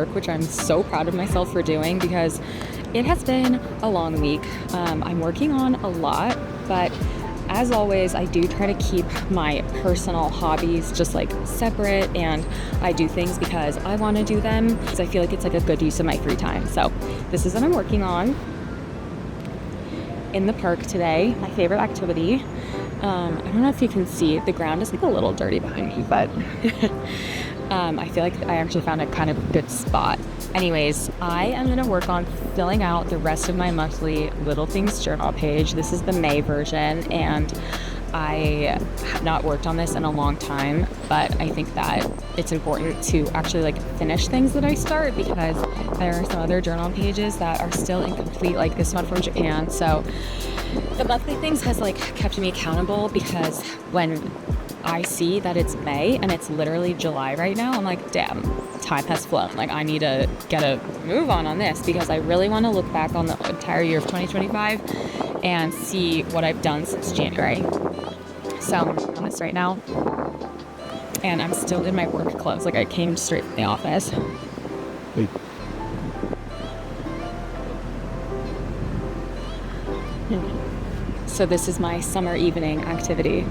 work, which I'm so proud of myself for doing because it has been a long week. I'm working on a lot, but as always, I do try to keep my personal hobbies just like separate, and I do things because I want to do them because I feel like it's like a good use of my free time. So this is what I'm working on in the park today. My favorite activity. I don't know if you can see, the ground is like a little dirty behind me, but I feel like I actually found a kind of good spot. Anyways, I am going to work on filling out the rest of my monthly Little Things journal page. This is the May version, and I have not worked on this in a long time, but I think that it's important to actually like finish things that I start because there are some other journal pages that are still incomplete, like this one from Japan. So the monthly things has like kept me accountable because when I see that it's May and it's literally July right now, I'm like, damn, time has flown. Like I need to get a move on this because I really want to look back on the entire year of 2025 and see what I've done since January. So I'm on this right now, and I'm still in my work clothes. Like I came straight from the office. Hey. So this is my summer evening activity.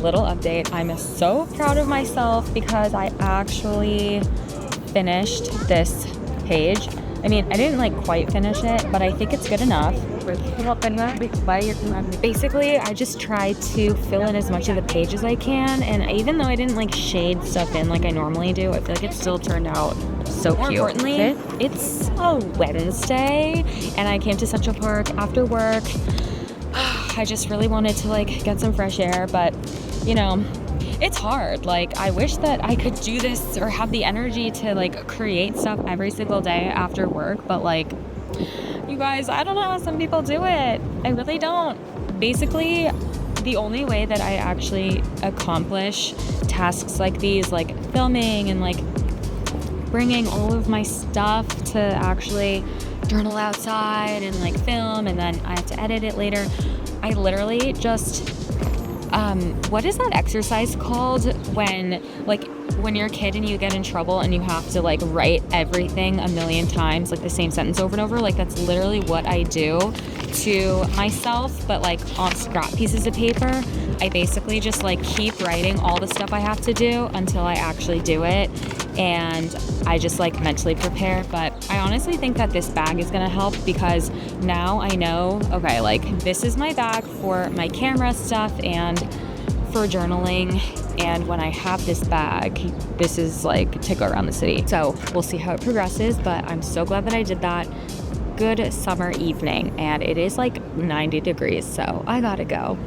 Little update. I'm so proud of myself because I actually finished this page. I mean, I didn't like quite finish it, but I think it's good enough. Basically, I just tried to fill in as much of the page as I can, and even though I didn't like shade stuff in like I normally do, I feel like it still turned out so cute. More importantly, it's a Wednesday, and I came to Central Park after work. I just really wanted to like get some fresh air, but you know, it's hard. Like I wish that I could do this or have the energy to like create stuff every single day after work, but like you guys, I don't know how some people do it. I really don't. Basically, the only way that I actually accomplish tasks like these, like filming and like bringing all of my stuff to actually journal outside and like film, and then I have to edit it later. I literally just, what is that exercise called when you're a kid and you get in trouble and you have to like write everything a million times, like the same sentence over and over? Like that's literally what I do to myself, but like on scrap pieces of paper. I basically just like keep writing all the stuff I have to do until I actually do it, and I just like mentally prepare. But I honestly think that this bag is gonna help because now I know, okay, like this is my bag for my camera stuff and for journaling, and when I have this bag, this is like to go around the city. So we'll see how it progresses, but I'm so glad that I did that. Good summer evening, and it is like 90 degrees, so I gotta go.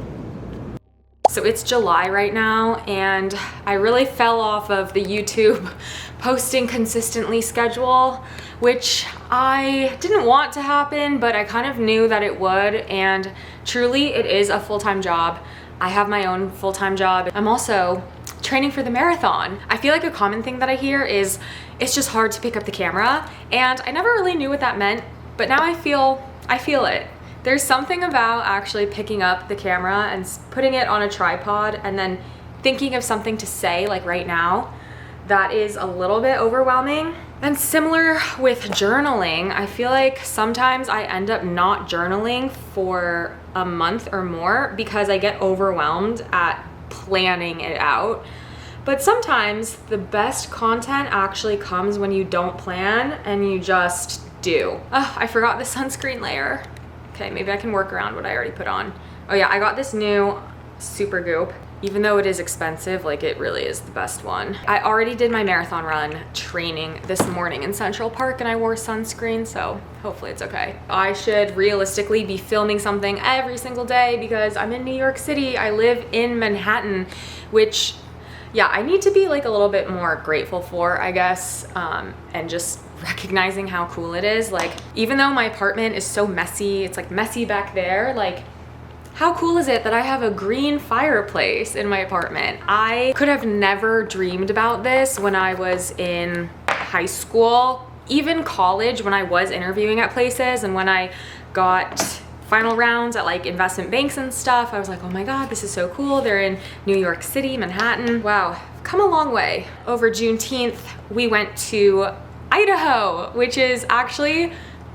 So it's July right now, and I really fell off of the YouTube posting consistently schedule, which I didn't want to happen, but I kind of knew that it would, and truly it is a full-time job. I have my own full-time job. I'm also training for the marathon. I feel like a common thing that I hear is it's just hard to pick up the camera, and I never really knew what that meant, but now I feel it. There's something about actually picking up the camera and putting it on a tripod and then thinking of something to say like right now that is a little bit overwhelming, And similar with journaling, I feel like sometimes I end up not journaling for a month or more because I get overwhelmed at planning it out. But sometimes the best content actually comes when you don't plan and you just do. Oh, I forgot the sunscreen layer. Okay, maybe I can work around what I already put on. Oh yeah, I got this new Super Goop. Even though it is expensive, like it really is the best one. I already did my marathon run training this morning in Central Park and I wore sunscreen, so hopefully it's okay. I should realistically be filming something every single day because I'm in New York City. I live in Manhattan, which, yeah, I need to be like a little bit more grateful for, I guess, and just recognizing how cool it is. Like, even though my apartment is so messy, it's like messy back there, like, how cool is it that I have a green fireplace in my apartment? I could have never dreamed about this when I was in high school, even college, when I was interviewing at places and when I got final rounds at like investment banks and stuff. I was like, oh my God, this is so cool. They're in New York City, Manhattan. Wow, come a long way. Over Juneteenth, we went to Idaho, which is actually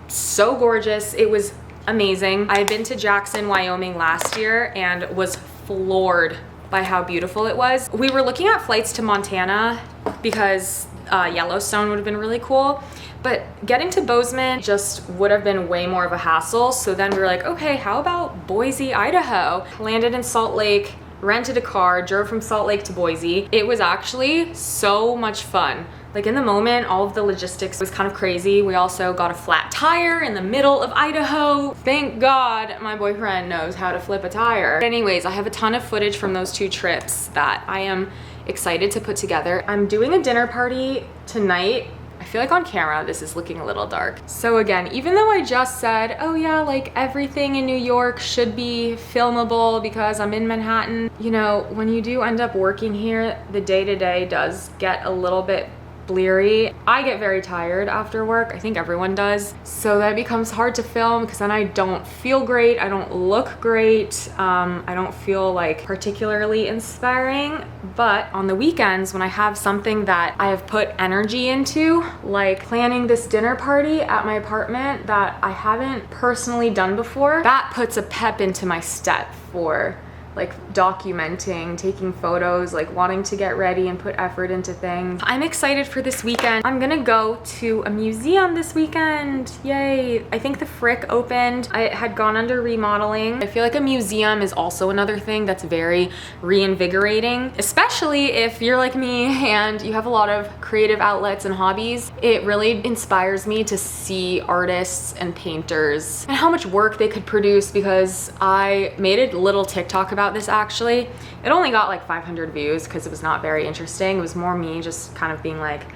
so gorgeous. It was amazing. I had been to Jackson, Wyoming last year and was floored by how beautiful it was. We were looking at flights to Montana because Yellowstone would have been really cool, but getting to Bozeman just would have been way more of a hassle. So then we were like, okay, how about Boise, Idaho? Landed in Salt Lake, rented a car, drove from Salt Lake to Boise. It was actually so much fun. Like in the moment, all of the logistics was kind of crazy. We also got a flat tire in the middle of Idaho. Thank God my boyfriend knows how to flip a tire. But anyways, I have a ton of footage from those 2 trips that I am excited to put together. I'm doing a dinner party tonight. I feel like on camera, this is looking a little dark. So again, even though I just said, oh yeah, like everything in New York should be filmable because I'm in Manhattan, you know, when you do end up working here, the day-to-day does get a little bit bleary. I get very tired after work. I think everyone does. So that becomes hard to film because then I don't feel great. I don't look great. I don't feel like particularly inspiring. But on the weekends when I have something that I have put energy into, like planning this dinner party at my apartment that I haven't personally done before, that puts a pep into my step for like documenting, taking photos, like wanting to get ready and put effort into things. I'm excited for this weekend. I'm gonna go to a museum this weekend. Yay. I think the Frick opened. I had gone under remodeling. I feel like a museum is also another thing that's very reinvigorating, especially if you're like me and you have a lot of creative outlets and hobbies. It really inspires me to see artists and painters and how much work they could produce, because I made a little TikTok about this actually. It only got like 500 views because it was not very interesting. It was more me just kind of being like,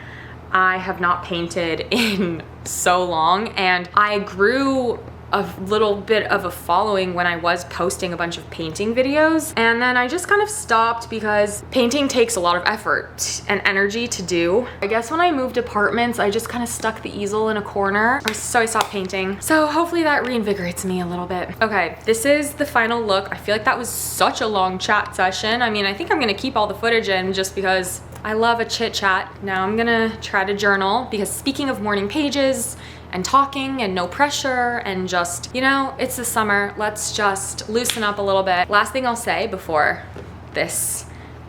I have not painted in so long, and I grew a little bit of a following when I was posting a bunch of painting videos, and then I just kind of stopped because painting takes a lot of effort and energy to do. I guess when I moved apartments, I just kind of stuck the easel in a corner, so I stopped painting. So hopefully that reinvigorates me a little bit. Okay, this is the final look. I feel like that was such a long chat session. I mean, I think I'm gonna keep all the footage in just because I love a chit chat. Now I'm gonna try to journal, because speaking of morning pages and talking and no pressure and just, you know, it's the summer. Let's just loosen up a little bit. Last thing I'll say before this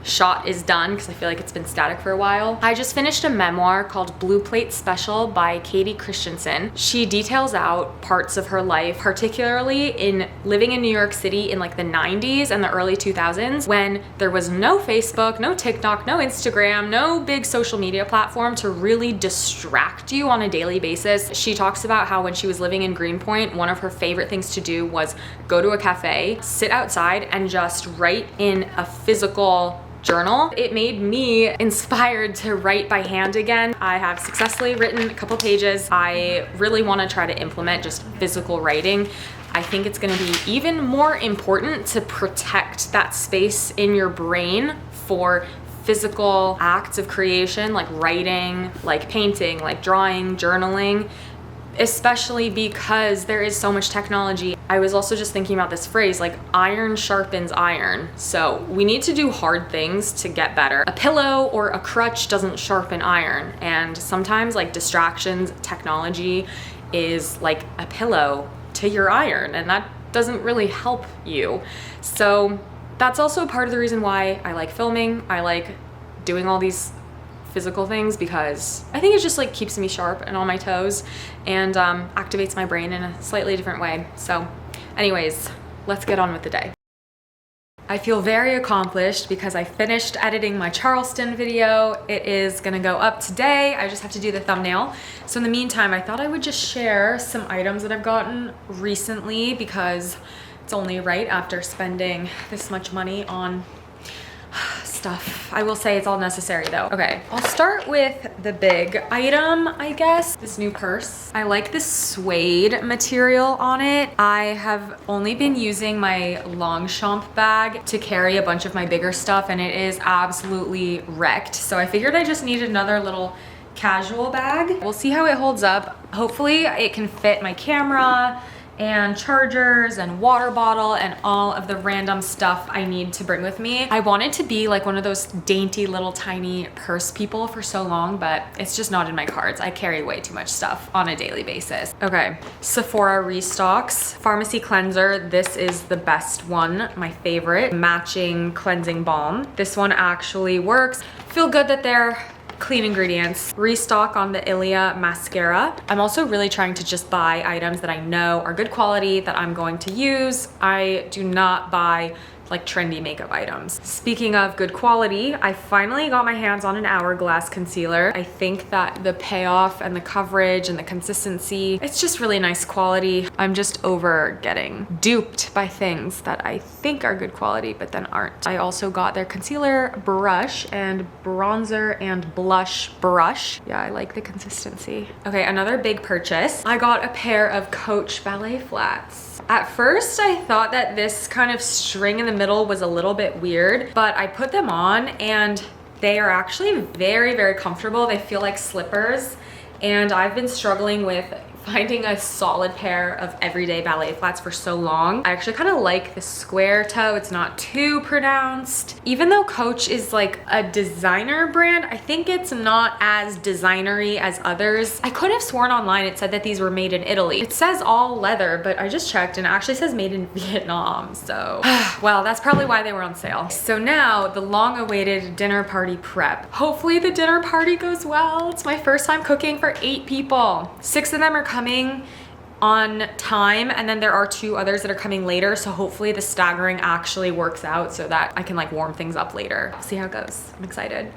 shot is done, because I feel like it's been static for a while. I just finished a memoir called Blue Plate Special by Katie Christensen. She details out parts of her life, particularly in living in New York City in like the 90s and the early 2000s, when there was no Facebook, no TikTok, no Instagram, no big social media platform to really distract you on a daily basis. She talks about how when she was living in Greenpoint, one of her favorite things to do was go to a cafe, sit outside, and just write in a physical journal. It made me inspired to write by hand again. I have successfully written a couple pages. I really want to try to implement just physical writing. I think it's going to be even more important to protect that space in your brain for physical acts of creation, like writing, like painting, like drawing, journaling, especially because there is so much technology. I was also just thinking about this phrase, like iron sharpens iron. So we need to do hard things to get better. A pillow or a crutch doesn't sharpen iron. And sometimes like distractions, technology is like a pillow to your iron, and that doesn't really help you. So that's also part of the reason why I like filming. I like doing all these physical things because I think it just like keeps me sharp and on my toes and activates my brain in a slightly different way. So anyways, let's get on with the day. I feel very accomplished because I finished editing my Charleston video. It is gonna go up today. I just have to do the thumbnail. So in the meantime, I thought I would just share some items that I've gotten recently because it's only right after spending this much money on stuff. I will say it's all necessary though. Okay, I'll start with the big item, I guess. This new purse. I like this suede material on it. I have only been using my Longchamp bag to carry a bunch of my bigger stuff, and it is absolutely wrecked. So I figured I just needed another little casual bag. We'll see how it holds up. Hopefully it can fit my camera and chargers and water bottle and all of the random stuff I need to bring with me. I wanted to be like one of those dainty little tiny purse people for so long, but it's just not in my cards. I carry way too much stuff on a daily basis. Okay, Sephora restocks. Pharmacy cleanser. This is the best one, my favorite. Matching cleansing balm. This one actually works. Feel good that they're clean ingredients. Restock on the Ilia mascara. I'm also really trying to just buy items that I know are good quality that I'm going to use. I do not buy like trendy makeup items. Speaking of good quality, I finally got my hands on an Hourglass concealer. I think that the payoff and the coverage and the consistency, it's just really nice quality. I'm just over getting duped by things that I think are good quality but then aren't. I also got their concealer brush and bronzer and blush brush. Yeah, I like the consistency. Okay, another big purchase. I got a pair of Coach ballet flats. At first, I thought that this kind of string in the middle was a little bit weird, but I put them on and they are actually very, very comfortable. They feel like slippers, and I've been struggling with finding a solid pair of everyday ballet flats for so long. I actually kind of like the square toe. It's not too pronounced. Even though Coach is like a designer brand, I think it's not as designery as others. I could have sworn online it said that these were made in Italy. It says all leather, but I just checked and it actually says made in Vietnam. So, well, that's probably why they were on sale. So now the long-awaited dinner party prep. Hopefully the dinner party goes well. It's my first time cooking for 8 people. 6 of them are coming on time, and then there are 2 others that are coming later, so hopefully the staggering actually works out so that I can like warm things up later. I'll see how it goes. I'm excited.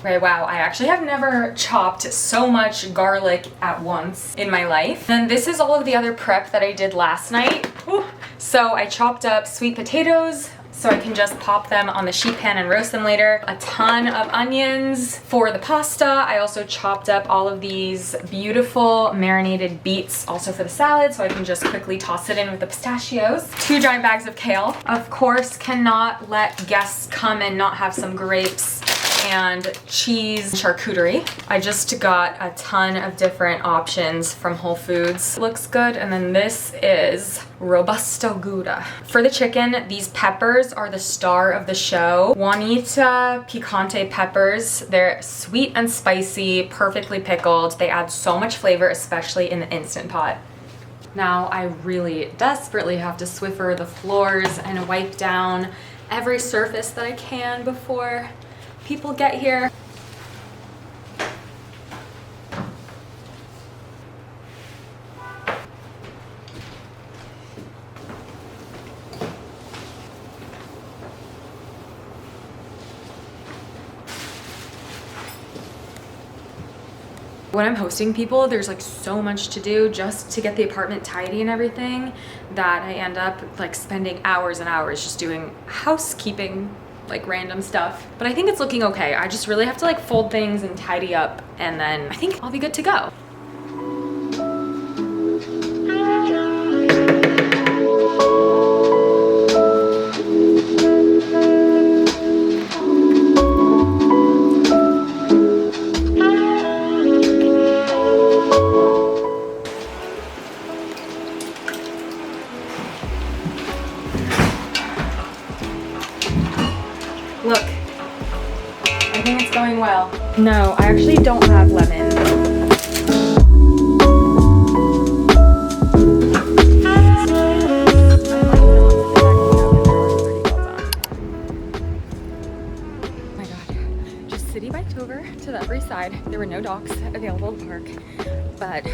Okay, wow, I actually have never chopped so much garlic at once in my life. And this is all of the other prep that I did last night. Whew. So I chopped up sweet potatoes so I can just pop them on the sheet pan and roast them later. A ton of onions for the pasta. I also chopped up all of these beautiful marinated beets also for the salad, so I can just quickly toss it in with the pistachios. 2 giant bags of kale. Of course, cannot let guests come and not have some grapes and cheese charcuterie. I just got a ton of different options from Whole Foods. Looks good. And then this is Robusto Gouda. For the chicken, these peppers are the star of the show. Juanita picante peppers. They're sweet and spicy, perfectly pickled. They add so much flavor, especially in the Instant Pot. Now I really desperately have to Swiffer the floors and wipe down every surface that I can before people get here. When I'm hosting people, there's like so much to do just to get the apartment tidy and everything that I end up like spending hours and hours just doing housekeeping, like random stuff. But I think it's looking okay. I just really have to like fold things and tidy up, and then I think I'll be good to go. Look, I think it's going well. No, I actually don't have lemon. Oh my God, just city biked over to the Upper East Side. There were no docks available to park, but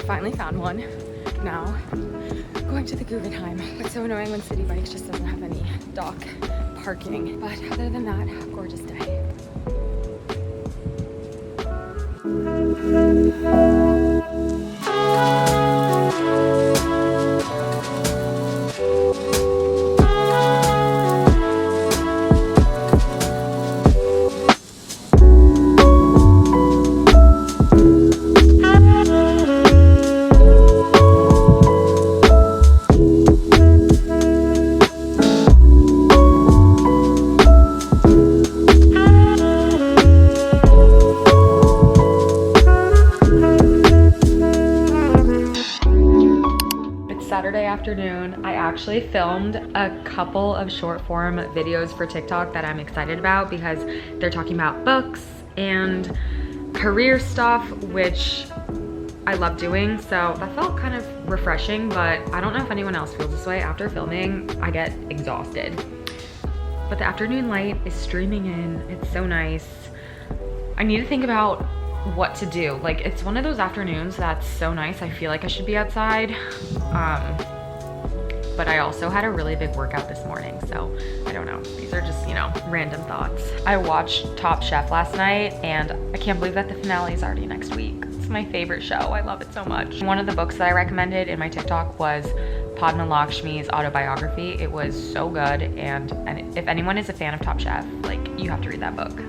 finally found one. Now, going to the Guggenheim. It's so annoying when city bikes just doesn't have any dock parking, but other than that, gorgeous day. Saturday afternoon, I actually filmed a couple of short form videos for TikTok that I'm excited about because they're talking about books and career stuff, which I love doing. So that felt kind of refreshing, but I don't know if anyone else feels this way. After filming, I get exhausted. But the afternoon light is streaming in. It's so nice. I need to think about what to do. Like, it's one of those afternoons that's so nice. I feel like I should be outside. But I also had a really big workout this morning, so I don't know. These are just, you know, random thoughts. I watched Top Chef last night, and I can't believe that the finale is already next week. It's my favorite show. I love it so much. One of the books that I recommended in my TikTok was Padma Lakshmi's autobiography. It was so good, and if anyone is a fan of Top Chef, like, you have to read that book.